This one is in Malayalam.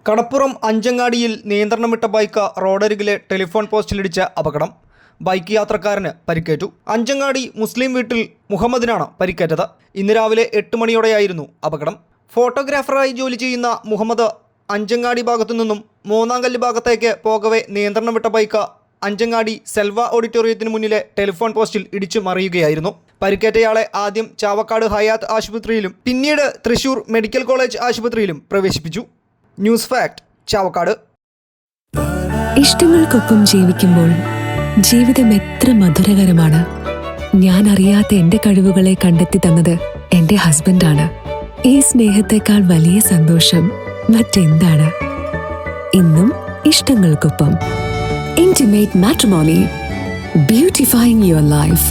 കടപ്പുറം അഞ്ചങ്ങാടിയിൽ നിയന്ത്രണം വിട്ട ബൈക്ക് റോഡരികിലെ ടെലിഫോൺ പോസ്റ്റിലിടിച്ച അപകടം. ബൈക്ക് യാത്രക്കാരന് പരിക്കേറ്റു. അഞ്ചങ്ങാടി മുസ്ലിം വീട്ടിൽ മുഹമ്മദിനാണ് പരിക്കേറ്റത്. ഇന്ന് രാവിലെ 8 മണിയോടെയായിരുന്നു അപകടം. ഫോട്ടോഗ്രാഫറായി ജോലി ചെയ്യുന്ന മുഹമ്മദ് അഞ്ചങ്ങാടി ഭാഗത്തു നിന്നും മൂന്നാംകല്ല് ഭാഗത്തേക്ക് പോകവെ നിയന്ത്രണം വിട്ട ബൈക്ക് അഞ്ചങ്ങാടി സെൽവ ഓഡിറ്റോറിയത്തിന് മുന്നിലെ ടെലിഫോൺ പോസ്റ്റിൽ ഇടിച്ചു മറിയുകയായിരുന്നു. പരിക്കേറ്റയാളെ ആദ്യം ചാവക്കാട് ഹയാത്ത് ആശുപത്രിയിലും പിന്നീട് തൃശൂർ മെഡിക്കൽ കോളേജ് ആശുപത്രിയിലും പ്രവേശിപ്പിച്ചു. News fact, Chavakkad. ഇഷ്ടങ്ങൾക്കൊപ്പം ജീവിക്കുമ്പോൾ ജീവിതം എത്ര മധുരകരമാണ്. ഞാൻ അറിയാത്ത എന്റെ കഴിവുകളെ കണ്ടെത്തി തന്നത് എന്റെ ഹസ്ബൻഡാണ്. ഈ സ്നേഹത്തെക്കാൾ വലിയ സന്തോഷം മറ്റെന്താണ്? ഇന്നും ഇഷ്ടങ്ങൾക്കൊപ്പം. Intimate Matrimony, beautifying your life.